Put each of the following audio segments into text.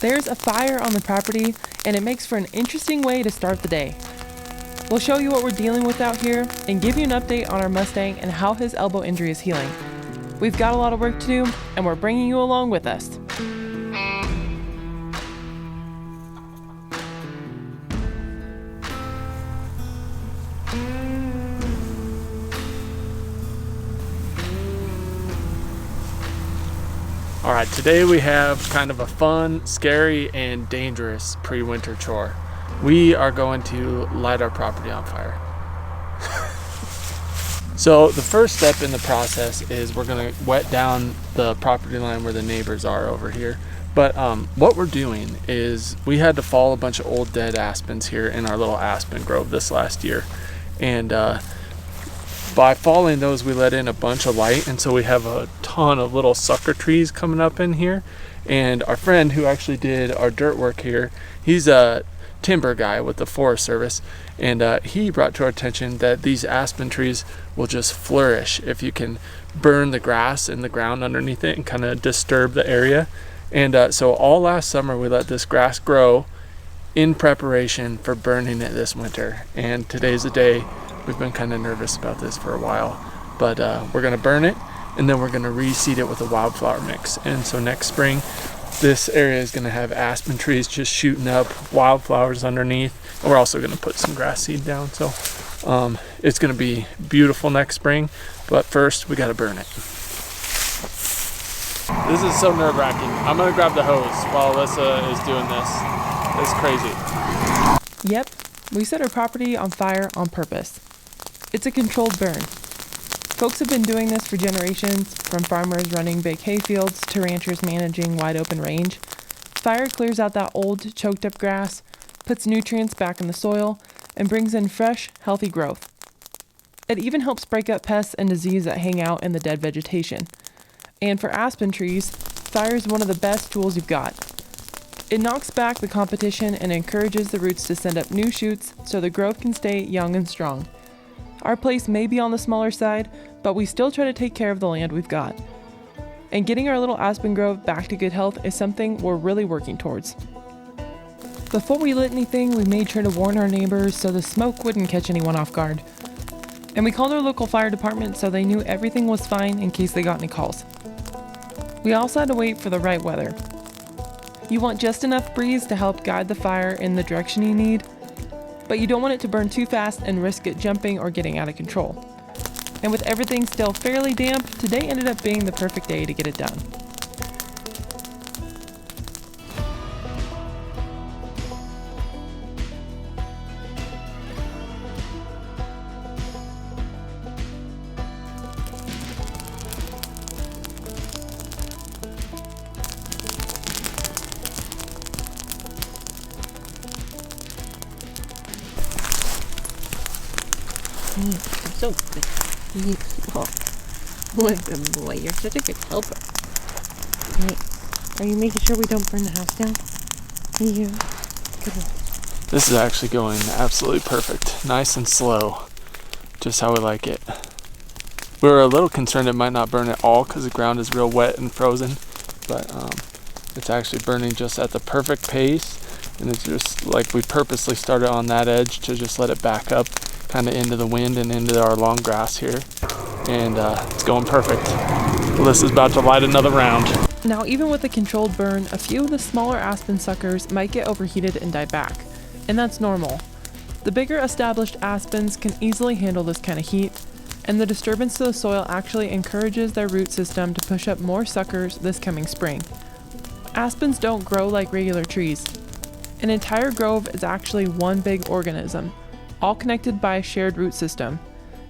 There's a fire on the property, and it makes for an interesting way to start the day. We'll show you what we're dealing with out here and give you an update on our Mustang and how his elbow injury is healing. We've got a lot of work to do, and we're bringing you along with us. All right, today we have kind of a fun, scary, and dangerous pre-winter chore. We are going to light our property on fire. So the first step in the process is we're gonna wet down the property line where the neighbors are over here. But what we're doing is we had to fall a bunch of old dead aspens here in our little aspen grove this last year. And by falling those, we let in a bunch of light, and so we have a ton of little sucker trees coming up in here. And our friend who actually did our dirt work here, he's a timber guy with the Forest Service, and he brought to our attention that these aspen trees will just flourish if you can burn the grass in the ground underneath it and kind of disturb the area. And so all last summer we let this grass grow in preparation for burning it this winter, and today's the day. We've been kind of nervous about this for a while, but we're gonna burn it, and then we're gonna reseed it with a wildflower mix. And so next spring this area is going to have aspen trees just shooting up, wildflowers underneath, and we're also going to put some grass seed down. So it's going to be beautiful next spring, but first we got to burn it. This is so nerve-wracking. I'm going to grab the hose while Alyssa is doing this. It's crazy. Yep, we set our property on fire on purpose. It's a controlled burn. Folks have been doing this for generations, from farmers running big hay fields to ranchers managing wide open range. Fire clears out that old, choked up grass, puts nutrients back in the soil, and brings in fresh, healthy growth. It even helps break up pests and disease that hang out in the dead vegetation. And for aspen trees, fire is one of the best tools you've got. It knocks back the competition and encourages the roots to send up new shoots so the growth can stay young and strong. Our place may be on the smaller side, but we still try to take care of the land we've got. And getting our little aspen grove back to good health is something we're really working towards. Before we lit anything, we made sure to warn our neighbors so the smoke wouldn't catch anyone off guard. And we called our local fire department so they knew everything was fine in case they got any calls. We also had to wait for the right weather. You want just enough breeze to help guide the fire in the direction you need, but you don't want it to burn too fast and risk it jumping or getting out of control. And with everything still fairly damp, today ended up being the perfect day to get it done. I'm so good. What a good boy. You're such a good helper. Hey, are you making sure we don't burn the house down? Yeah. Good boy. This is actually going absolutely perfect. Nice and slow. Just how we like it. We were a little concerned it might not burn at all because the ground is real wet and frozen, but it's actually burning just at the perfect pace, and it's just like we purposely started on that edge to just let it back up kind of into the wind and into our long grass here, and it's going perfect. Alyssa's about to light another round. Now, even with a controlled burn, a few of the smaller aspen suckers might get overheated and die back, and that's normal. The bigger established aspens can easily handle this kind of heat, and the disturbance to the soil actually encourages their root system to push up more suckers this coming spring. Aspens don't grow like regular trees. An entire grove is actually one big organism, all connected by a shared root system.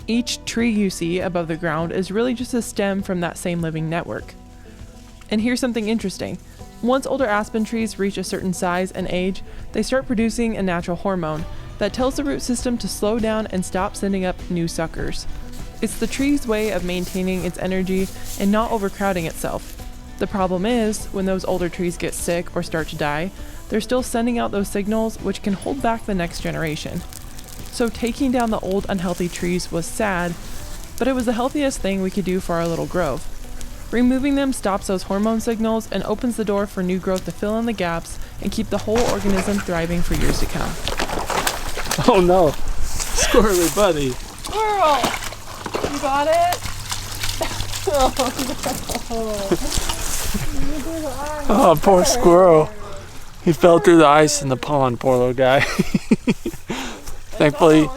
Each tree you see above the ground is really just a stem from that same living network. And here's something interesting. Once older aspen trees reach a certain size and age, they start producing a natural hormone that tells the root system to slow down and stop sending up new suckers. It's the tree's way of maintaining its energy and not overcrowding itself. The problem is, when those older trees get sick or start to die, they're still sending out those signals which can hold back the next generation. So taking down the old unhealthy trees was sad, but it was the healthiest thing we could do for our little grove. Removing them stops those hormone signals and opens the door for new growth to fill in the gaps and keep the whole organism thriving for years to come. Oh no, squirrely buddy. Squirrel! You got it? Oh, poor squirrel. He fell through the ice in the pond, poor little guy. Thankfully,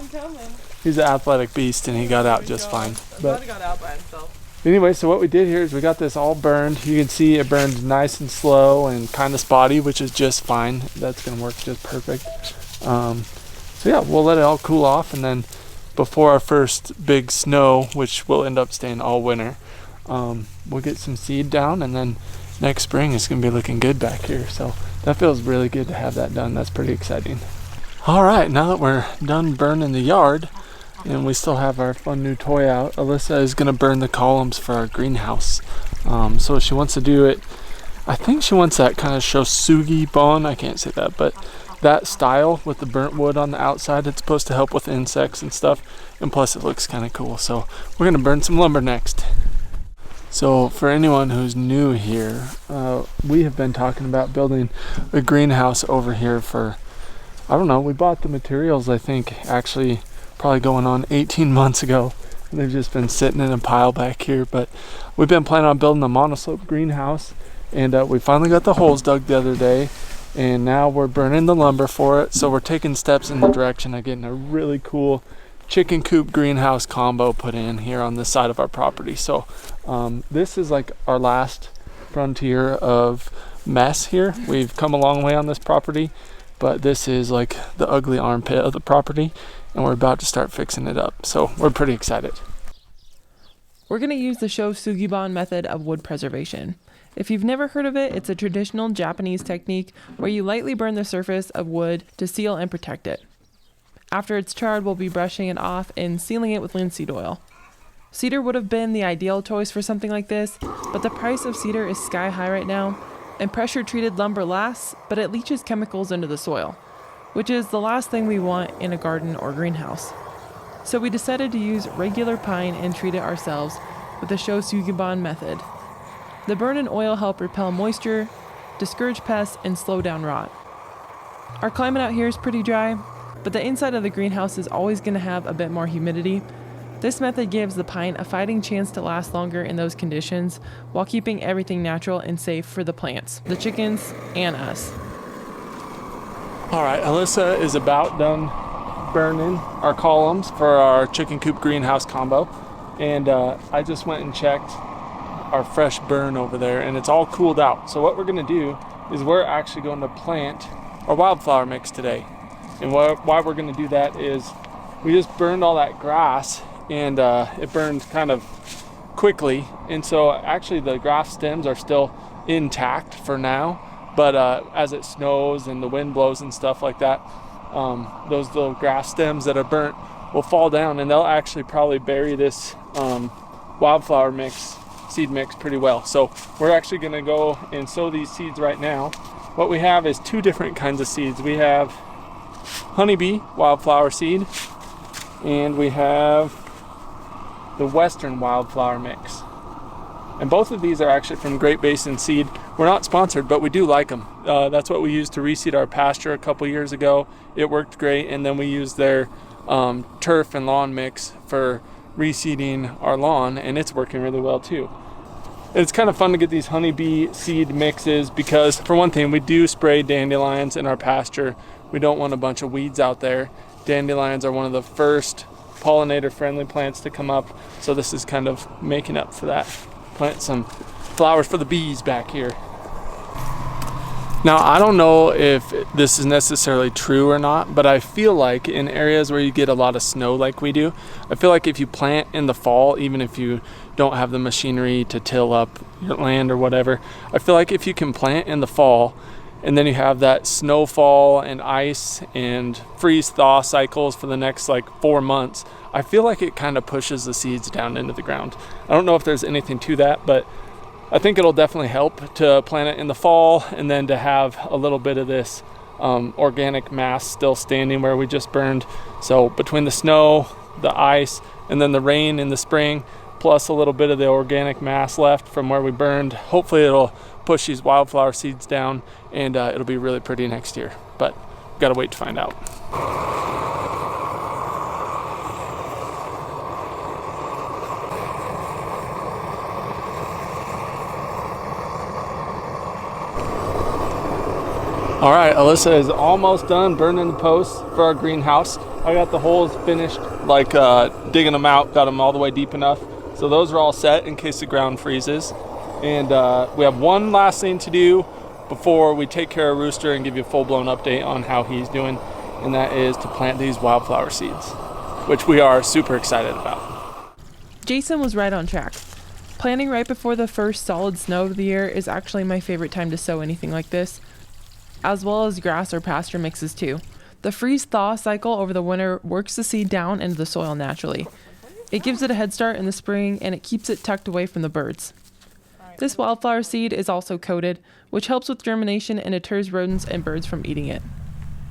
he's an athletic beast and he got out just fine. But got out by himself. anyway, so what we did here is we got this all burned. You can see it burned nice and slow and kind of spotty, which is just fine. That's going to work just perfect. So yeah, we'll let it all cool off, and then before our first big snow, which will end up staying all winter, we'll get some seed down, and then next spring it's going to be looking good back here. So that feels really good to have that done. That's pretty exciting. All right, now that we're done burning the yard and we still have our fun new toy out, Alyssa is going to burn the columns for our greenhouse. So she wants to do it, I think she wants that kind of Shou Sugi Ban, I can't say that, but that style with the burnt wood on the outside. It's supposed to help with insects and stuff, and plus it looks kind of cool. So we're going to burn some lumber next. So for anyone who's new here, we have been talking about building a greenhouse over here for, I don't know, we bought the materials, I think, actually probably going on 18 months ago. They've just been sitting in a pile back here, but we've been planning on building a Monoslope greenhouse, and we finally got the holes dug the other day, and now we're burning the lumber for it. So we're taking steps in the direction of getting a really cool chicken coop greenhouse combo put in here on this side of our property. So this is like our last frontier of mess here. We've come a long way on this property, but this is like the ugly armpit of the property, and we're about to start fixing it up. So we're pretty excited. We're going to use the Shou Sugi Ban method of wood preservation. If you've never heard of it, it's a traditional Japanese technique where you lightly burn the surface of wood to seal and protect it. After it's charred, we'll be brushing it off and sealing it with linseed oil. Cedar would have been the ideal choice for something like this, but the price of cedar is sky high right now, and pressure-treated lumber lasts, but it leaches chemicals into the soil, which is the last thing we want in a garden or greenhouse. So we decided to use regular pine and treat it ourselves with the Shou Sugi Ban method. The burn and oil help repel moisture, discourage pests, and slow down rot. Our climate out here is pretty dry, but the inside of the greenhouse is always going to have a bit more humidity. This method gives the pine a fighting chance to last longer in those conditions while keeping everything natural and safe for the plants, the chickens, and us. All right, Alyssa is about done burning our columns for our chicken coop greenhouse combo, and I just went and checked our fresh burn over there, and it's all cooled out. So what we're going to do is we're actually going to plant our wildflower mix today. And why we're going to do that is we just burned all that grass, and it burned kind of quickly, and so actually the grass stems are still intact for now, but as it snows and the wind blows and stuff like that, those little grass stems that are burnt will fall down, and they'll actually probably bury this wildflower mix, seed mix, pretty well. So we're actually going to go and sow these seeds right now. What we have is two different kinds of seeds. We have honeybee wildflower seed, and we have the western wildflower mix. And both of these are actually from Great Basin Seed. We're not sponsored, but we do like them. That's what we used to reseed our pasture a couple years ago. It worked great, and then we used their turf and lawn mix for reseeding our lawn, and it's working really well too. It's kind of fun to get these honeybee seed mixes because, for one thing, we do spray dandelions in our pasture. We don't want a bunch of weeds out there. Dandelions are one of the first pollinator-friendly plants to come up, so this is kind of making up for that. Plant some flowers for the bees back here. Now, I don't know if this is necessarily true or not, but I feel like in areas where you get a lot of snow like we do, I feel like if you plant in the fall, even if you don't have the machinery to till up your land or whatever, I feel like if you can plant in the fall and then you have that snowfall and ice and freeze-thaw cycles for the next like 4 months, I feel like it kind of pushes the seeds down into the ground. I don't know if there's anything to that, but I think it'll definitely help to plant it in the fall and then to have a little bit of this organic mass still standing where we just burned. So between the snow, the ice, and then the rain in the spring, plus a little bit of the organic mass left from where we burned. Hopefully it'll push these wildflower seeds down, and it'll be really pretty next year, but gotta wait to find out. All right, Alyssa is almost done burning the posts for our greenhouse. I got the holes finished, like digging them out, got them all the way deep enough. So those are all set in case the ground freezes. And we have one last thing to do before we take care of Rooster and give you a full-blown update on how he's doing. And that is to plant these wildflower seeds, which we are super excited about. Jason was right on track. Planting right before the first solid snow of the year is actually my favorite time to sow anything like this, as well as grass or pasture mixes too. The freeze-thaw cycle over the winter works the seed down into the soil naturally. It gives it a head start in the spring, and it keeps it tucked away from the birds. This wildflower seed is also coated, which helps with germination and deters rodents and birds from eating it.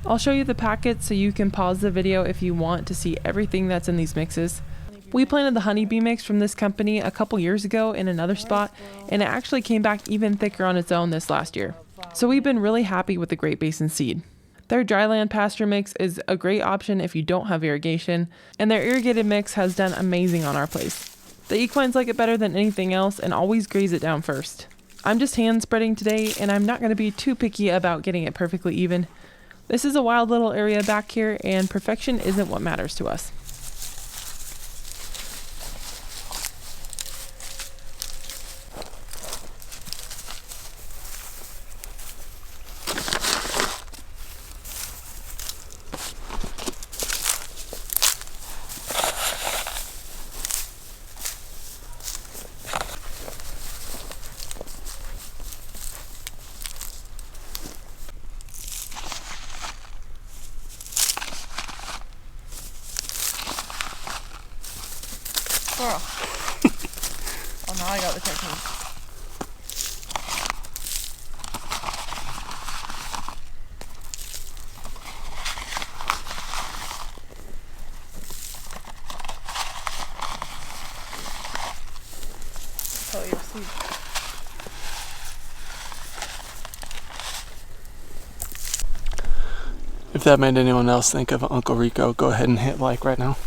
I'll show you the packets so you can pause the video if you want to see everything that's in these mixes. We planted the honeybee mix from this company a couple years ago in another spot, and it actually came back even thicker on its own this last year. So we've been really happy with the Great Basin seed. Their dryland pasture mix is a great option if you don't have irrigation, and their irrigated mix has done amazing on our place. The equines like it better than anything else and always graze it down first. I'm just hand spreading today, and I'm not going to be too picky about getting it perfectly even. This is a wild little area back here, and perfection isn't what matters to us. Squirrel. Oh, now I got the technique. Oh, you'll see. If that made anyone else think of Uncle Rico, go ahead and hit like right now.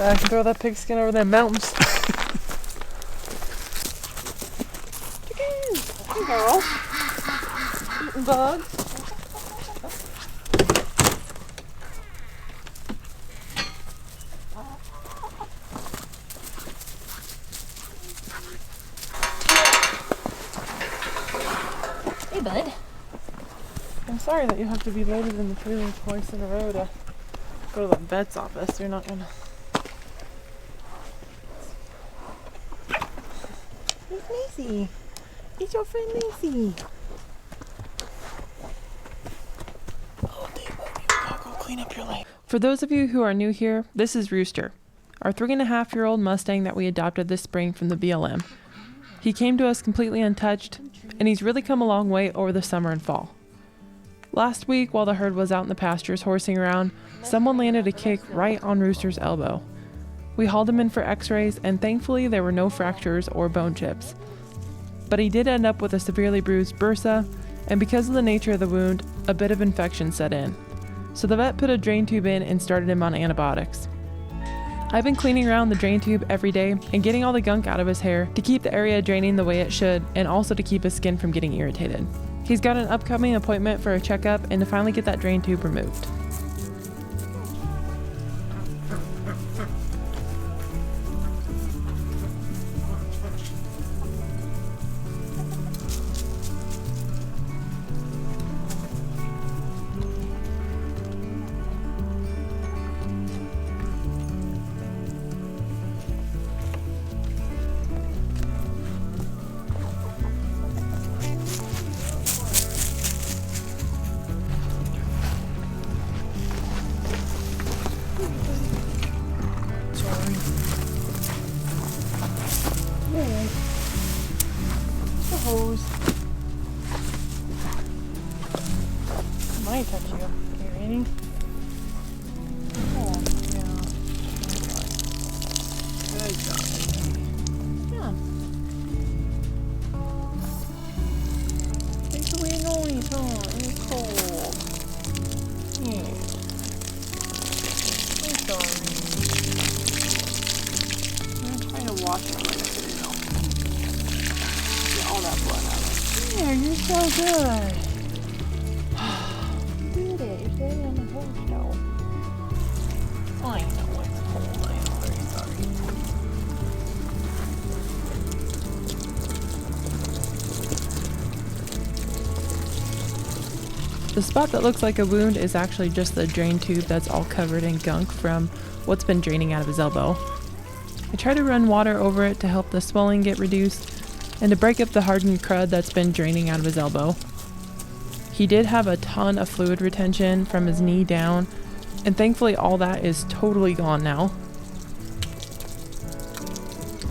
I can throw that pigskin over them mountains. Chickens! Hey girl. Eating bugs. Hey, bud. I'm sorry that you have to be loaded in the trailer twice in a row to go to the vet's office. You're not gonna... It's Macy. It's your friend Macy. Oh, Dave, you gotta go clean up your life. For those of you who are new here, this is Rooster, our 3.5-year-old Mustang that we adopted this spring from the BLM. He came to us completely untouched, and he's really come a long way over the summer and fall. Last week, while the herd was out in the pastures horsing around, someone landed a kick right on Rooster's elbow. We hauled him in for x-rays, and thankfully there were no fractures or bone chips. But he did end up with a severely bruised bursa, and because of the nature of the wound, a bit of infection set in. So the vet put a drain tube in and started him on antibiotics. I've been cleaning around the drain tube every day and getting all the gunk out of his hair to keep the area draining the way it should, and also to keep his skin from getting irritated. He's got an upcoming appointment for a checkup and to finally get that drain tube removed. Hose. Might touch you. Okay, ready? washing him right after, you know. Get all that blood out of Yeah, you're so good. Do that. You're standing on the horse though. I know it's cold. I am very sorry. The spot that looks like a wound is actually just the drain tube that's all covered in gunk from what's been draining out of his elbow. I try to run water over it to help the swelling get reduced and to break up the hardened crud that's been draining out of his elbow. He did have a ton of fluid retention from his knee down, and thankfully all that is totally gone now.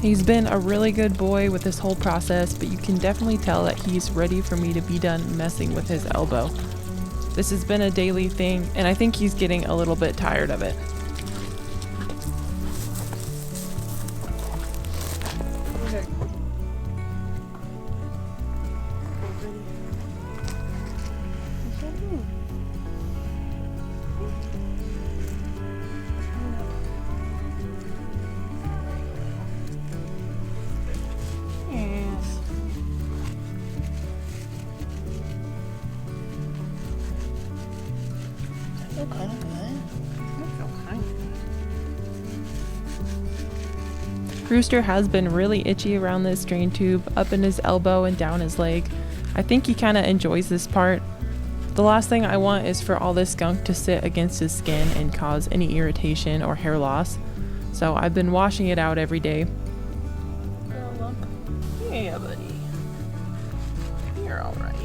He's been a really good boy with this whole process, but you can definitely tell that he's ready for me to be done messing with his elbow. This has been a daily thing, and I think he's getting a little bit tired of it. Kind of good. I feel kind of good. Rooster has been really itchy around this drain tube, up in his elbow and down his leg. I think he kind of enjoys this part. The last thing I want is for all this gunk to sit against his skin and cause any irritation or hair loss. So I've been washing it out every day. Oh, look. Yeah, buddy. You're all right.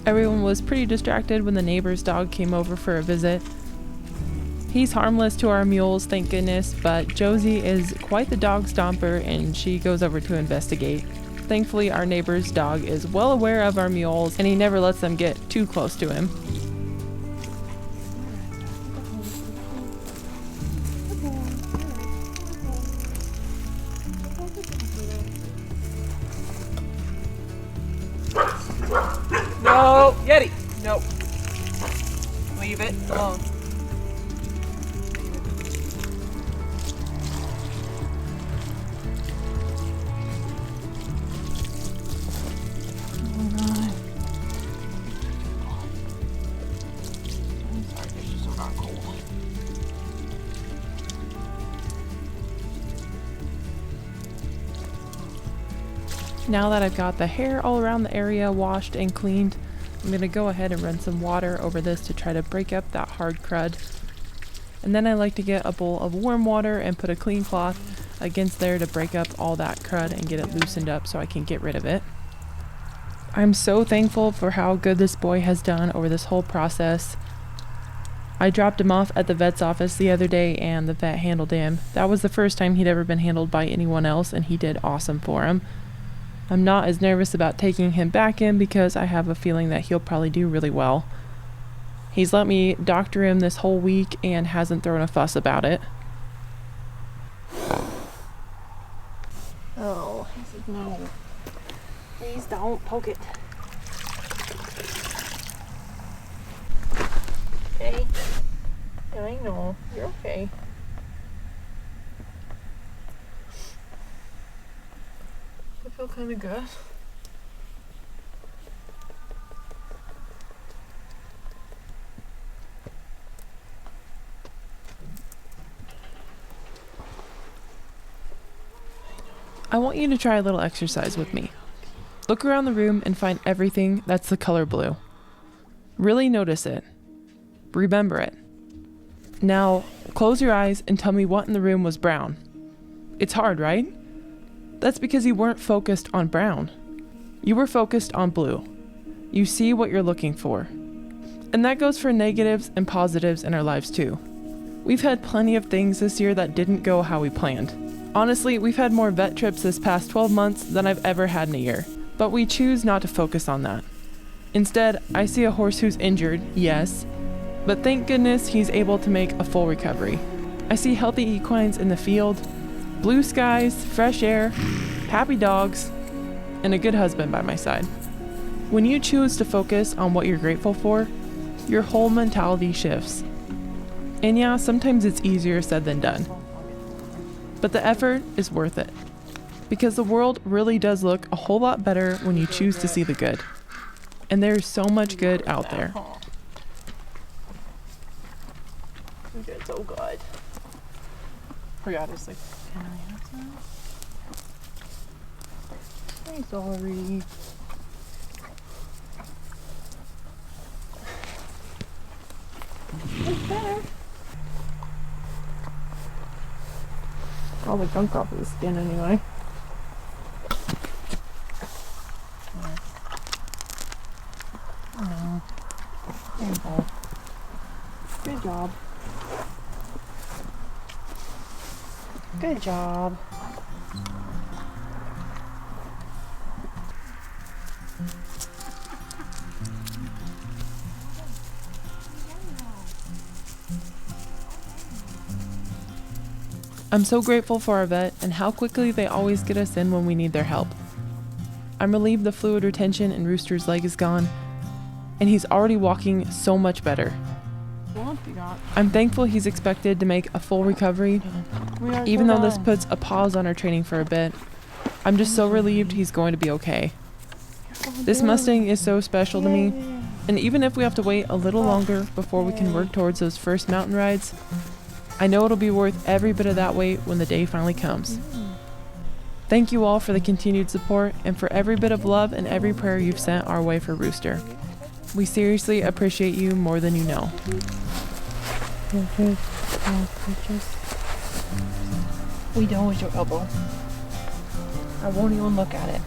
Everyone was pretty distracted when the neighbor's dog came over for a visit. He's harmless to our mules, thank goodness, but Josie is quite the dog stomper and she goes over to investigate. Thankfully, our neighbor's dog is well aware of our mules and he never lets them get too close to him. No, Yeti. Nope. Leave it alone. Oh God. I'm sorry, this is so not cold. Now that I've got the hair all around the area washed and cleaned, I'm going to go ahead and run some water over this to try to break up that hard crud. And then I like to get a bowl of warm water and put a clean cloth against there to break up all that crud and get it loosened up so I can get rid of it. I'm so thankful for how good this boy has done over this whole process. I dropped him off at the vet's office the other day and the vet handled him. That was the first time he'd ever been handled by anyone else and he did awesome for him. I'm not as nervous about taking him back in because I have a feeling that he'll probably do really well. He's let me doctor him this whole week and hasn't thrown a fuss about it. Oh, he said no. Please don't poke it. Okay. I know. You're okay. I feel kind of good. I want you to try a little exercise with me. Look around the room and find everything that's the color blue. Really notice it. Remember it. Now, close your eyes and tell me what in the room was brown. It's hard, right? That's because you weren't focused on brown. You were focused on blue. You see what you're looking for. And that goes for negatives and positives in our lives too. We've had plenty of things this year that didn't go how we planned. Honestly, we've had more vet trips this past 12 months than I've ever had in a year. But we choose not to focus on that. Instead, I see a horse who's injured, yes, but thank goodness he's able to make a full recovery. I see healthy equines in the field, blue skies, fresh air, happy dogs, and a good husband by my side. When you choose to focus on what you're grateful for, your whole mentality shifts. And yeah, sometimes it's easier said than done. But the effort is worth it. Because the world really does look a whole lot better when you choose to see the good. And there's so much good out there. You did so good. Forgot it's like, I'm sorry. It's better. all the gunk off of the skin anyway. Oh. There you go. Good job. Good job. I'm so grateful for our vet and how quickly they always get us in when we need their help. I'm relieved the fluid retention in Rooster's leg is gone, and he's already walking so much better. I'm thankful he's expected to make a full recovery, even though this puts a pause on our training for a bit. I'm just so relieved he's going to be okay. This Mustang is so special to me, and even if we have to wait a little longer before we can work towards those first mountain rides, I know it'll be worth every bit of that wait when the day finally comes. Thank you all for the continued support and for every bit of love and every prayer you've sent our way for Rooster. We seriously appreciate you more than you know. We done with your elbow. I won't even look at it.